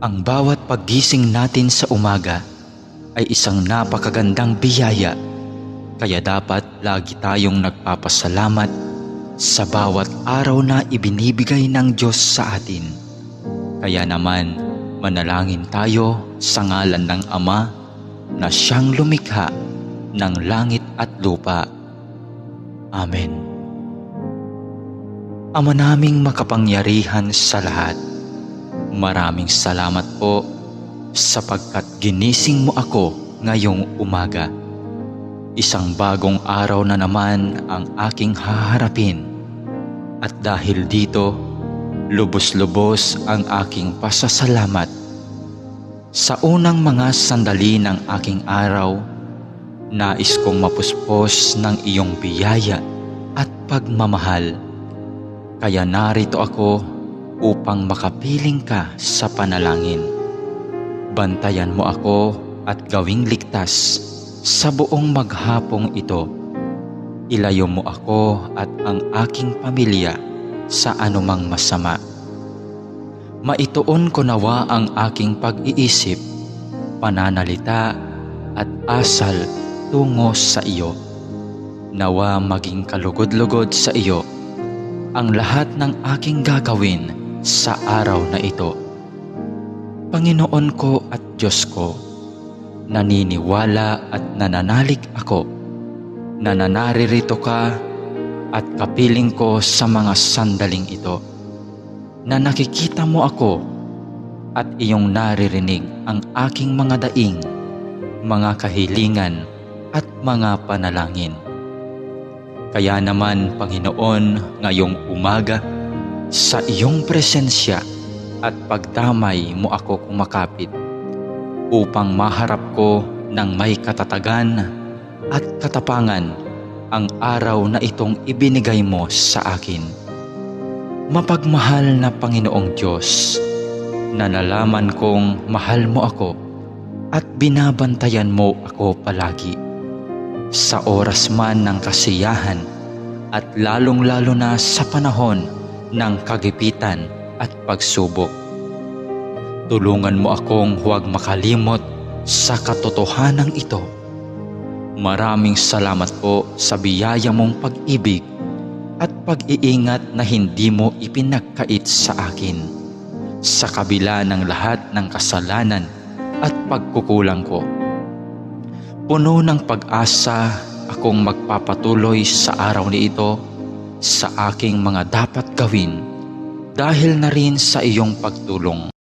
Ang bawat paggising natin sa umaga ay isang napakagandang biyaya, kaya dapat lagi tayong nagpapasalamat sa bawat araw na ibinibigay ng Diyos sa atin. Kaya naman, manalangin tayo sa ngalan ng Ama na siyang lumikha ng langit at lupa. Amen. Ama naming makapangyarihan sa lahat, maraming salamat po sapagkat ginising mo ako ngayong umaga. Isang bagong araw na naman ang aking haharapin. At dahil dito, lubos-lubos ang aking pasasalamat. Sa unang mga sandali ng aking araw, nais kong mapuspos ng iyong biyaya at pagmamahal. Kaya narito ako upang makapiling ka sa panalangin. Bantayan mo ako at gawing ligtas sa buong maghapong ito. Ilayo mo ako at ang aking pamilya sa anumang masama. Maituon ko nawa ang aking pag-iisip, pananalita at asal tungo sa iyo. Nawa maging kalugod-lugod sa iyo ang lahat ng aking gagawin sa araw na ito. Panginoon ko at Diyos ko, naniniwala at nananalig ako na naririto ka at kapiling ko sa mga sandaling ito, na nakikita mo ako at iyong naririnig ang aking mga daing, mga kahilingan at mga panalangin. Kaya naman, Panginoon, ngayong umaga, sa iyong presensya at pagdamay mo ako kumakapit upang maharap ko ng may katatagan at katapangan ang araw na itong ibinigay mo sa akin. Mapagmahal na Panginoong Diyos, na nalaman kong mahal mo ako at binabantayan mo ako palagi. Sa oras man ng kasiyahan at lalong-lalo na sa panahon ng kagipitan at pagsubok. Tulungan mo akong huwag makalimot sa katotohanan ito. Maraming salamat po sa biyaya mong pag-ibig at pag-iingat na hindi mo ipinagkait sa akin, sa kabila ng lahat ng kasalanan at pagkukulang ko. Puno ng pag-asa akong magpapatuloy sa araw na ito sa aking mga dapat gawin dahil na rin sa iyong pagtulong.